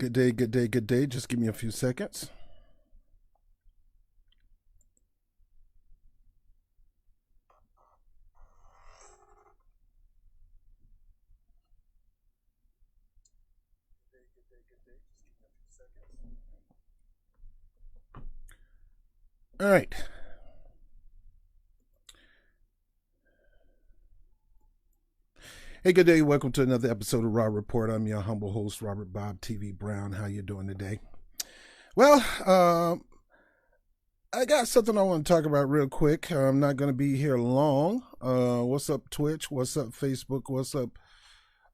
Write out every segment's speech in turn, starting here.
Good day, good day, good day. Just give me a few seconds. All right. Hey, good day. Welcome to another episode of Raw Report. I'm your humble host, Robert Bob TV Brown. How you doing today? Well, I got something I want to talk about real quick. I'm not going to be here long. What's up, Twitch? What's up, Facebook? What's up?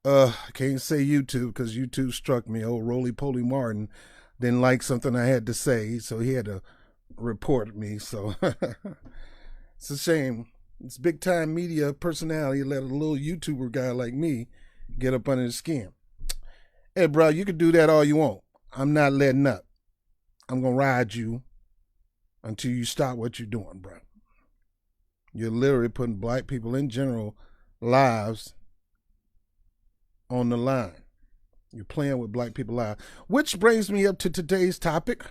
I can't say YouTube because YouTube struck me. Old Roly Poly Martin didn't like something I had to say, so he had to report me. So it's a shame. It's big time media personality let a little YouTuber guy like me get up under the skin. Hey, bro, you can do that all you want. I'm not letting up. I'm going to ride you until you stop what you're doing, bro. You're literally putting black people in general lives on the line. You're playing with black people's lives. Which brings me up to today's topic.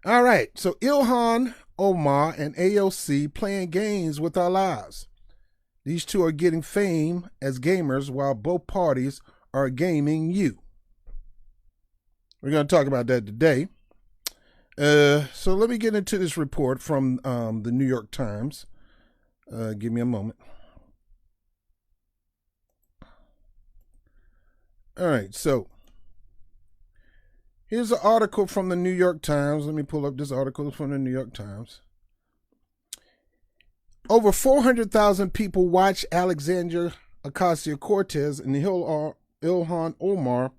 All right, so Ilhan Omar and AOC playing games with our lives. These two are getting fame as gamers while both parties are gaming you. We're going to talk about that today. So let me get into this report from the New York Times. Give me a moment. All right, so here's an article from the New York Times. Let me pull up this article from the New York Times. Over 400,000 people watch Alexandria Ocasio-Cortez and Ilhan Omar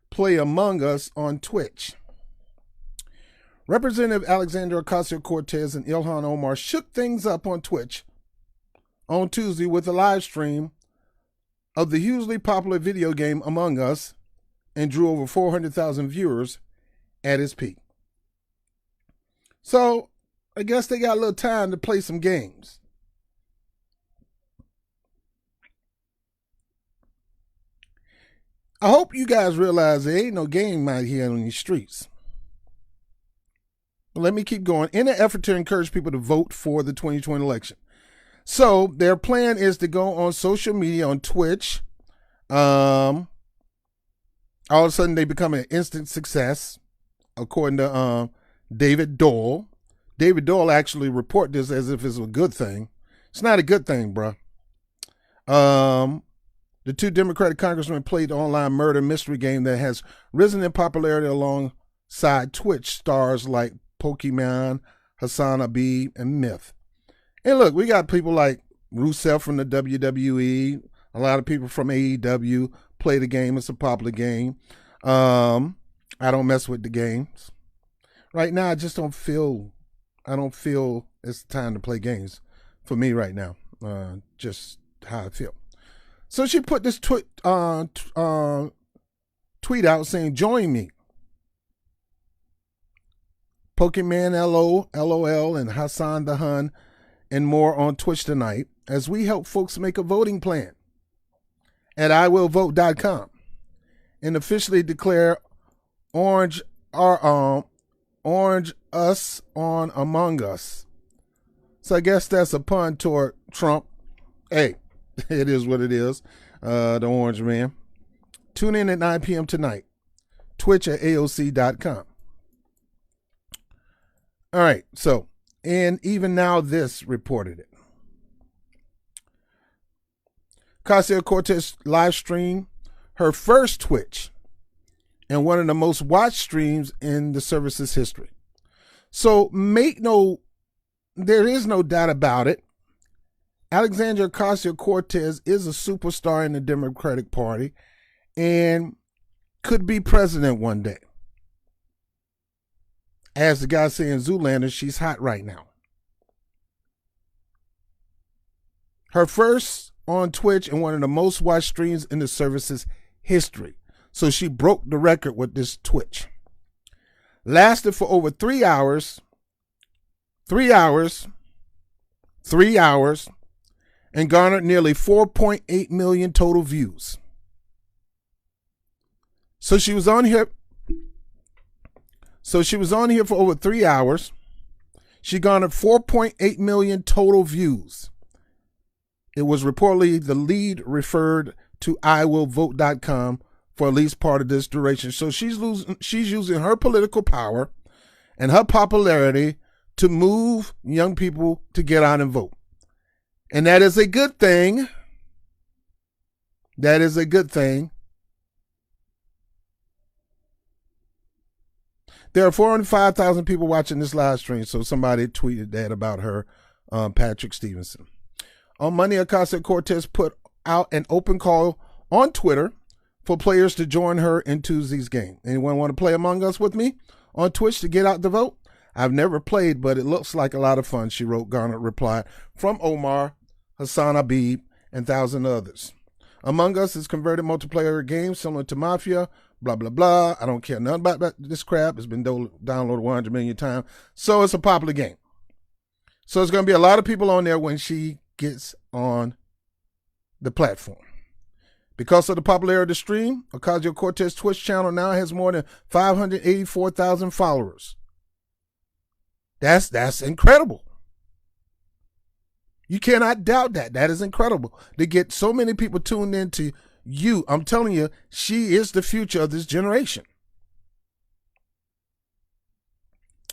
play Among Us on Twitch. Representative Alexandria Ocasio-Cortez and Ilhan Omar shook things up on Twitch on Tuesday with a live stream of the hugely popular video game Among Us and drew over 400,000 viewers at its peak. So, I guess they got a little time to play some games. I hope you guys realize there ain't no game out here on these streets. Let me keep going. In an effort to encourage people to vote for the 2020 election. So, their plan is to go on social media, on Twitch. All of a sudden, they become an instant success, according to David Doyle. David Doyle actually reported this as if it's a good thing. It's not a good thing, bro. The two Democratic congressmen played the online murder mystery game that has risen in popularity alongside Twitch stars like Pokemon, Hassan Habib, and Myth. And look, we got people like Rusev from the WWE, a lot of people from AEW play the game. It's a popular game. I don't mess with the games. Right now, I don't feel it's time to play games for me right now. Just how I feel. So she put this tweet out saying, "Join me. Pokemon LOL and Hassan the Hun and more on Twitch tonight as we help folks make a voting plan at iwillvote.com and officially declare orange us on Among Us." So I guess that's a pun toward Trump. Hey, it is what it is. The Orange Man. Tune in at 9 p.m. tonight. Twitch at AOC.com. All right, so, and even now this reported it. Ocasio-Cortez live stream her first Twitch and one of the most watched streams in the service's history. So there is no doubt about it. Alexandria Ocasio-Cortez is a superstar in the Democratic Party and could be president one day. As the guy saying Zoolander, she's hot right now. Her first on Twitch and one of the most watched streams in the service's history. So she broke the record with this Twitch. Lasted for over 3 hours. 3 hours. 3 hours. And garnered nearly 4.8 million total views. So she was on here So she was on here for over 3 hours. She garnered 4.8 million total views. It was reportedly the lead referred to iwillvote.com for at least part of this duration. So she's using her political power and her popularity to move young people to get out and vote. And that is a good thing. That is a good thing. There are 405,000 people watching this live stream, so somebody tweeted that about her, Patrick Stevenson. On Monday, Ocasio-Cortez put out an open call on Twitter for players to join her in Tuesday's game. Anyone want to play Among Us with me on Twitch to get out the vote? I've never played, but it looks like a lot of fun, she wrote, garnered reply from Omar, Hassan Habib, and thousands others. Among Us is converted multiplayer game similar to Mafia, blah, blah, blah. I don't care nothing about this crap. It's been downloaded 100 million times. So it's a popular game. So it's going to be a lot of people on there when she gets on the platform. Because of the popularity of the stream, Ocasio-Cortez Twitch channel now has more than 584,000 followers. That's incredible. You cannot doubt that. That is incredible. To get so many people tuned into you, I'm telling you, she is the future of this generation.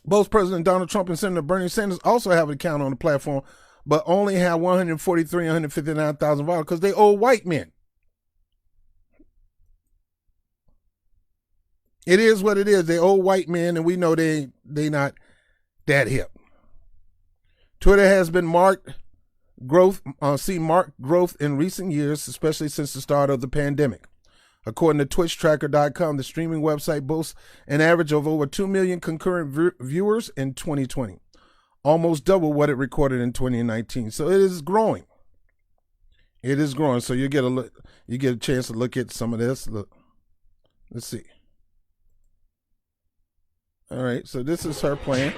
Both President Donald Trump and Senator Bernie Sanders also have an account on the platform, but only have 143 and 159,000 followers because they old white men. It is what it is. They old white men, and we know they not that hip. Twitter has been marked growth in recent years, especially since the start of the pandemic. According to TwitchTracker.com, the streaming website boasts an average of over 2 million concurrent viewers in 2020, almost double what it recorded in 2019. So it is growing. It is growing. So you get a chance to look at some of this. Look, let's see. All right, so this is her playing.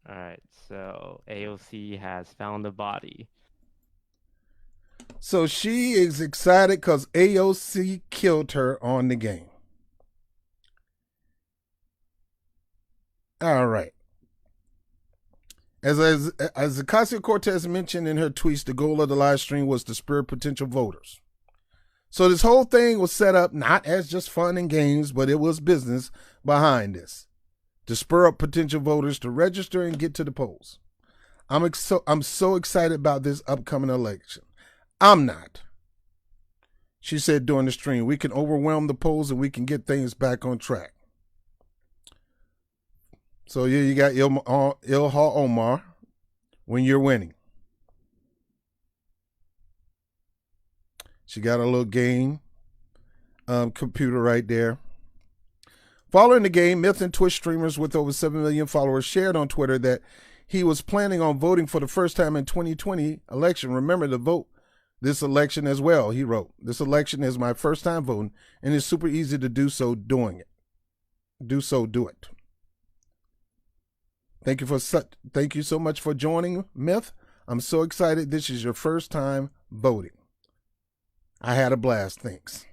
All right, so AOC has found the body. So she is excited because AOC killed her on the game. All right. As Ocasio-Cortez mentioned in her tweets, the goal of the live stream was to spur potential voters. So this whole thing was set up not as just fun and games, but it was business behind this, to spur up potential voters to register and get to the polls. I'm so excited about this upcoming election. I'm not. She said during the stream, we can overwhelm the polls and we can get things back on track. So yeah, you got Ilhan Omar when you're winning. She got a little game computer right there. Following the game, Myth and Twitch streamers with over 7 million followers shared on Twitter that he was planning on voting for the first time in 2020 election. Remember to vote this election as well, he wrote. This election is my first time voting, and it's super easy to do so do it. Thank you so much for joining, Myth. I'm so excited this is your first time voting. I had a blast, thanks.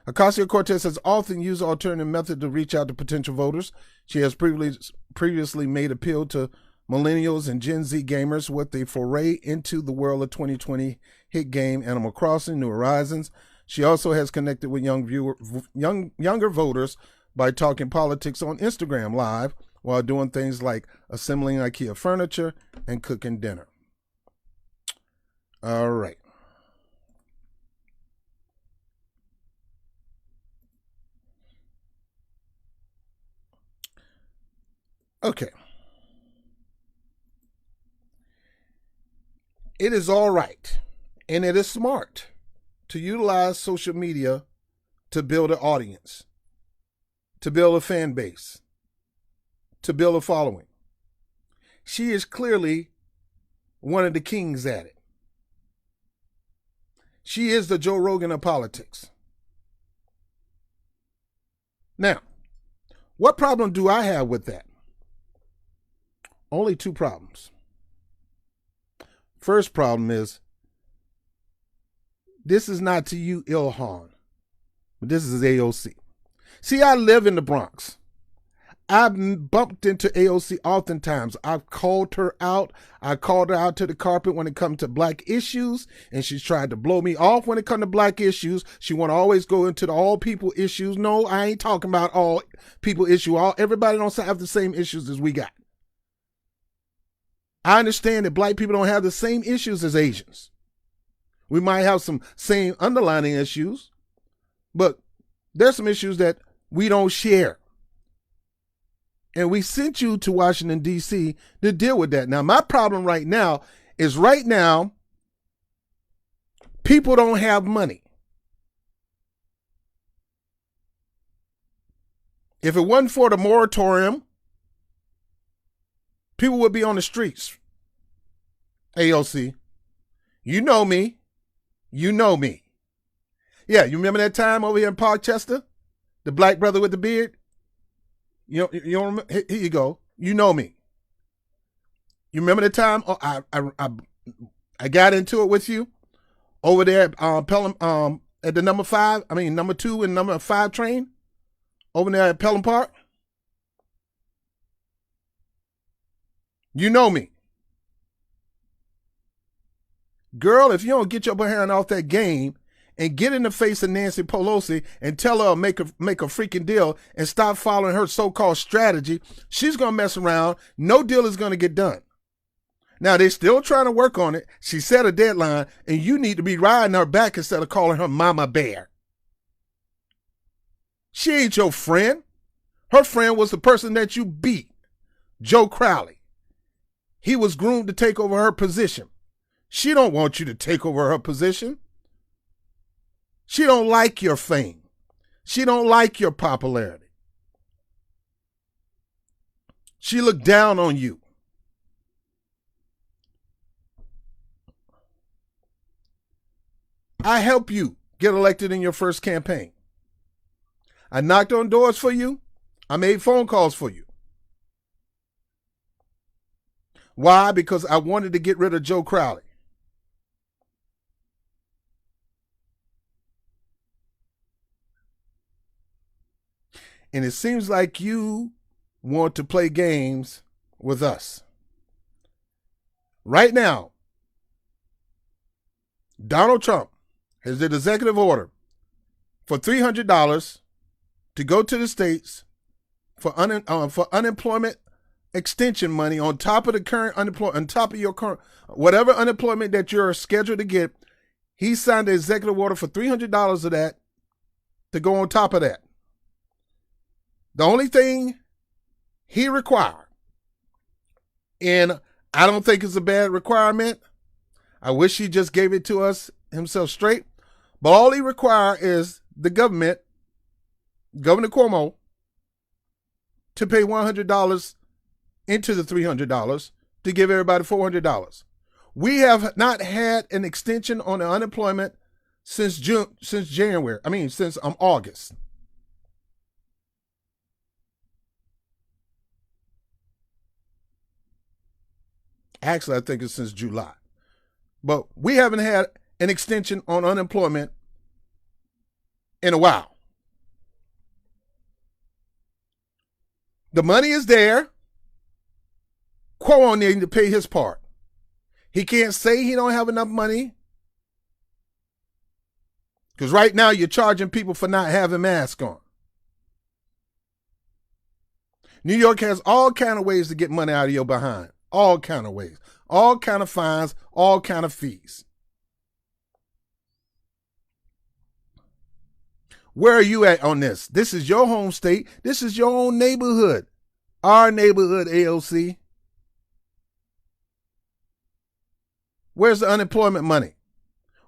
Ocasio-Cortez has often used alternative methods to reach out to potential voters. She has previously made appeal to millennials and Gen Z gamers with a foray into the world of 2020 hit game Animal Crossing: New Horizons. She also has connected with younger voters by talking politics on Instagram Live while doing things like assembling IKEA furniture and cooking dinner. All right. Okay. It is all right, and it is smart to utilize social media to build an audience, to build a fan base, to build a following. She is clearly one of the kings at it. She is the Joe Rogan of politics. Now, what problem do I have with that? Only two problems. First problem is This is not to you, Ilhan, but this is AOC. See, I live in the Bronx. I've bumped into AOC oftentimes. I've called her out. I called her out to the carpet when it comes to black issues, and she's tried to blow me off when it comes to black issues. She want to always go into the all people issues. No, I ain't talking about all people issue. Everybody don't have the same issues as we got. I understand that black people don't have the same issues as Asians. We might have some same underlying issues, but there's some issues that we don't share. And we sent you to Washington, D.C. to deal with that. Now, my problem right now is people don't have money. If it wasn't for the moratorium, people would be on the streets. AOC, you know me. You know me. Yeah, you remember that time over here in Parkchester? The black brother with the beard? You don't remember? Here you go. You know me. You remember the time I got into it with you over there at Pelham, at the number 2 and number 5 train over there at Pelham Park? You know me. Girl, if you don't get your behind off that game and get in the face of Nancy Pelosi and tell her make a freaking deal and stop following her so-called strategy, she's going to mess around. No deal is going to get done. Now, they're still trying to work on it. She set a deadline, and you need to be riding her back instead of calling her Mama Bear. She ain't your friend. Her friend was the person that you beat, Joe Crowley. He was groomed to take over her position. She don't want you to take over her position. She don't like your fame. She don't like your popularity. She looked down on you. I helped you get elected in your first campaign. I knocked on doors for you. I made phone calls for you. Why? Because I wanted to get rid of Joe Crowley. And it seems like you want to play games with us. Right now, Donald Trump has an executive order for $300 to go to the states for unemployment extension money on top of the current unemployment, on top of your current, whatever unemployment that you're scheduled to get. He signed an executive order for $300 of that to go on top of that. The only thing he required, and I don't think it's a bad requirement. I wish he just gave it to us himself straight. But all he requires is the government, Governor Cuomo, to pay $100 into the $300 to give everybody $400. We have not had an extension on the unemployment since August. Actually, I think it's since July. But we haven't had an extension on unemployment in a while. The money is there. Cuomo needs to pay his part. He can't say he don't have enough money. Because right now you're charging people for not having masks on. New York has all kind of ways to get money out of your behind. All kind of ways. All kind of fines. All kind of fees. Where are you at on this? This is your home state. This is your own neighborhood. Our neighborhood, AOC. Where's the unemployment money?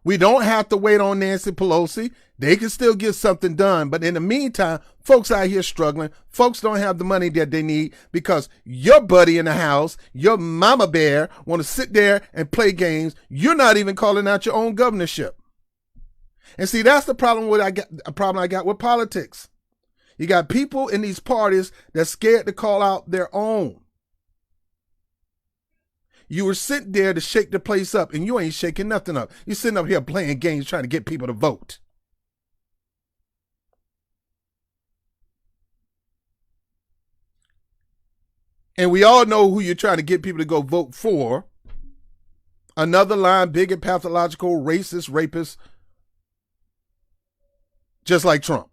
We don't have to wait on Nancy Pelosi. They can still get something done. But in the meantime, folks out here struggling. Folks don't have the money that they need because your buddy in the house, your mama bear, want to sit there and play games. You're not even calling out your own governorship. And see, that's the problem I got with politics. You got people in these parties that's scared to call out their own. You were sent there to shake the place up, and you ain't shaking nothing up. You're sitting up here playing games trying to get people to vote. And we all know who you're trying to get people to go vote for. Another line, bigot, pathological, racist, rapist, just like Trump.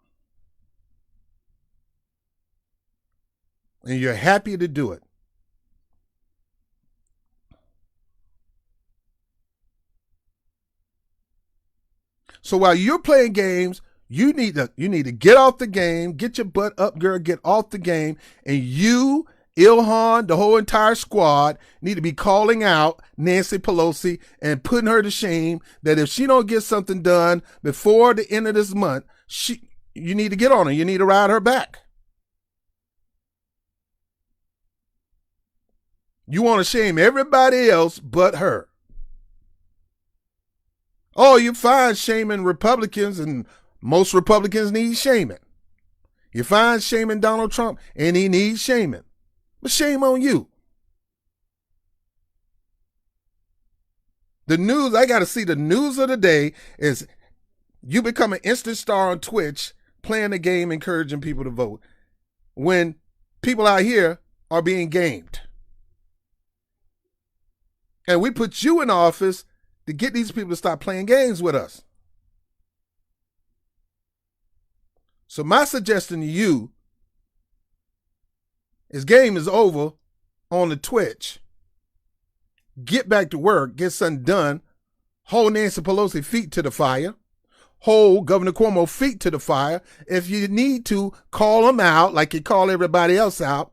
And you're happy to do it. So while you're playing games, you need to get off the game, get your butt up, girl, get off the game, and you, Ilhan, the whole entire squad, need to be calling out Nancy Pelosi and putting her to shame that if she don't get something done before the end of this month, you need to get on her. You need to ride her back. You want to shame everybody else but her. Oh, you find shaming Republicans, and most Republicans need shaming. You find shaming Donald Trump, and he needs shaming. But shame on you. The news, I got to see the news of the day is you become an instant star on Twitch, playing the game, encouraging people to vote, when people out here are being gamed. And we put you in office to get these people to stop playing games with us. So my suggestion to you is game is over on the Twitch. Get back to work, get something done. Hold Nancy Pelosi feet to the fire. Hold Governor Cuomo feet to the fire. If you need to, call them out like you call everybody else out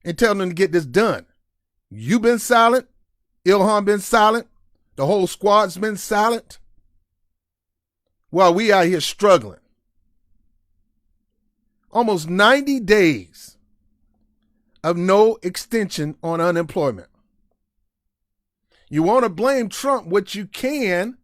and tell them to get this done. You've been silent. Ilhan been silent. The whole squad's been silent while we out here struggling. Almost 90 days of no extension on unemployment. You want to blame Trump, which you can,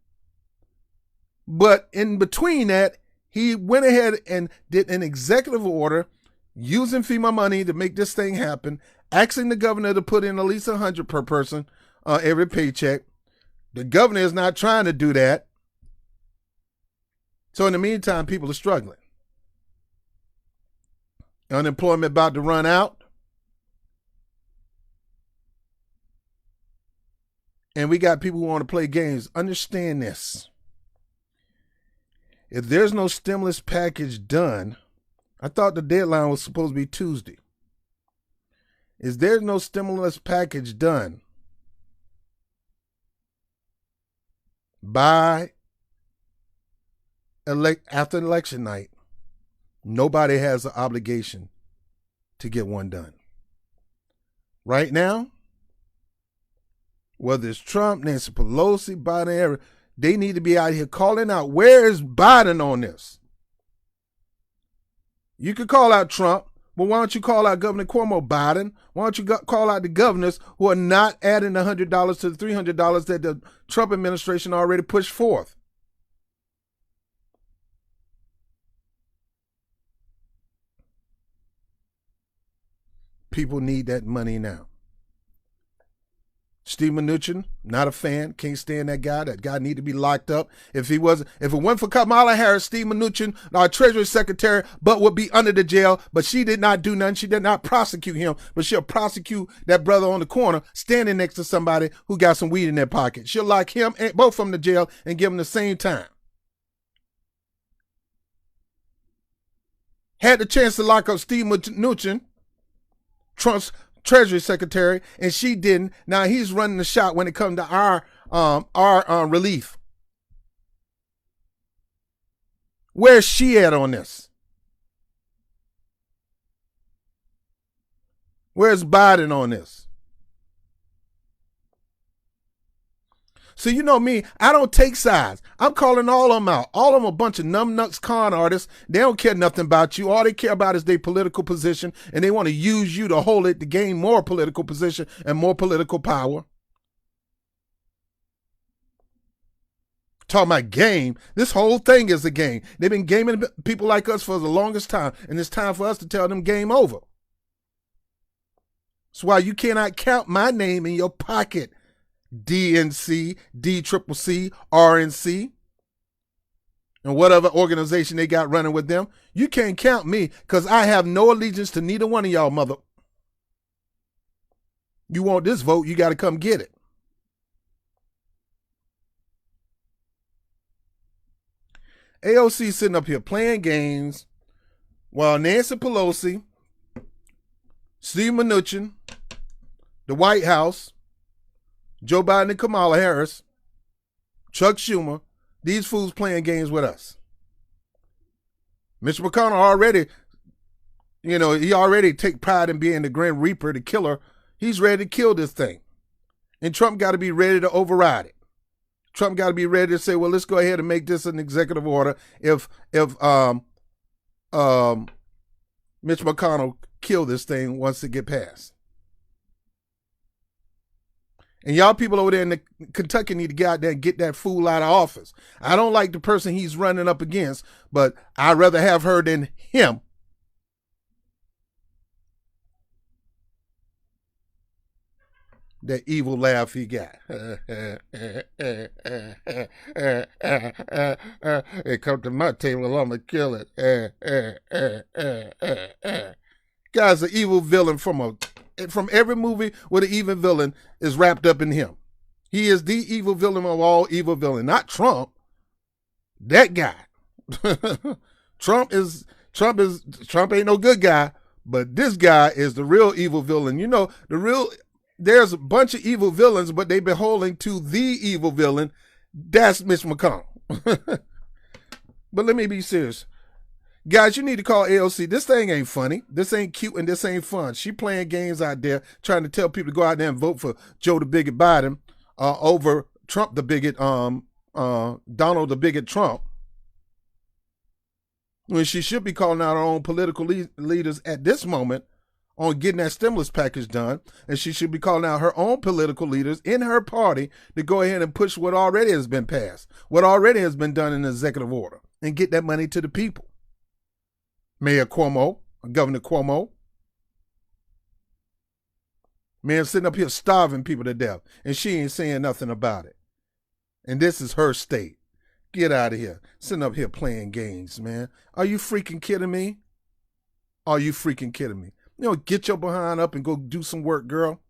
but in between that, he went ahead and did an executive order using FEMA money to make this thing happen, asking the governor to put in at least $100 per person every paycheck. The governor is not trying to do that. So in the meantime, people are struggling. Unemployment about to run out. And we got people who want to play games. Understand this. If there's no stimulus package done, I thought the deadline was supposed to be Tuesday. If there's no stimulus package done by after election night, nobody has an obligation to get one done. Right now, whether it's Trump, Nancy Pelosi, Biden, they need to be out here calling out, where is Biden on this? You could call out Trump, but why don't you call out Governor Cuomo, Biden? Why don't you call out the governors who are not adding the $100 to the $300 that the Trump administration already pushed forth? People need that money now. Steve Mnuchin, not a fan, can't stand that guy. That guy need to be locked up. If it went for Kamala Harris, Steve Mnuchin, our Treasury Secretary, would be under the jail. But she did not do nothing. She did not prosecute him, but she'll prosecute that brother on the corner standing next to somebody who got some weed in their pocket. She'll lock him and both from the jail and give them the same time. Had the chance to lock up Steve Mnuchin, Trump's Treasury Secretary, and she didn't. Now he's running the shot when it comes to our relief. Where's she at on this? Where's Biden on this? So you know me, I don't take sides. I'm calling all of them out. All of them a bunch of numbnuts con artists. They don't care nothing about you. All they care about is their political position, and they want to use you to hold it to gain more political position and more political power. Talking about game, this whole thing is a game. They've been gaming people like us for the longest time, and it's time for us to tell them game over. That's why you cannot count my name in your pocket, DNC, DCCC, RNC, and whatever organization they got running with them. You can't count me because I have no allegiance to neither one of y'all, mother. You want this vote, you got to come get it. AOC sitting up here playing games while Nancy Pelosi, Steve Mnuchin, the White House, Joe Biden and Kamala Harris, Chuck Schumer, these fools playing games with us. Mitch McConnell already, he already take pride in being the Grim Reaper, the killer. He's ready to kill this thing. And Trump got to be ready to override it. Trump got to be ready to say, well, let's go ahead and make this an executive order if Mitch McConnell kill this thing once it get passed. And y'all people over there in Kentucky need to get out there and get that fool out of office. I don't like the person he's running up against, but I'd rather have her than him. That evil laugh he got. It come to my table, I'm going to kill it. Guy's an evil villain from every movie where the evil villain is wrapped up in him. He is the evil villain of all evil villains, not Trump. That guy. Trump ain't no good guy, but this guy is the real evil villain. There's a bunch of evil villains, but they beholding to the evil villain. That's Mitch McConnell. But let me be serious. Guys, you need to call AOC. This thing ain't funny. This ain't cute and this ain't fun. She playing games out there trying to tell people to go out there and vote for Joe the Bigot Biden over Trump the Bigot, Donald the Bigot Trump. When she should be calling out her own political leaders at this moment on getting that stimulus package done, and she should be calling out her own political leaders in her party to go ahead and push what already has been passed, what already has been done in the executive order, and get that money to the people. Mayor Cuomo, Governor Cuomo, man sitting up here starving people to death, and she ain't saying nothing about it. And this is her state. Get out of here. Sitting up here playing games, man. Are you freaking kidding me? Are you freaking kidding me? Get your behind up and go do some work, girl.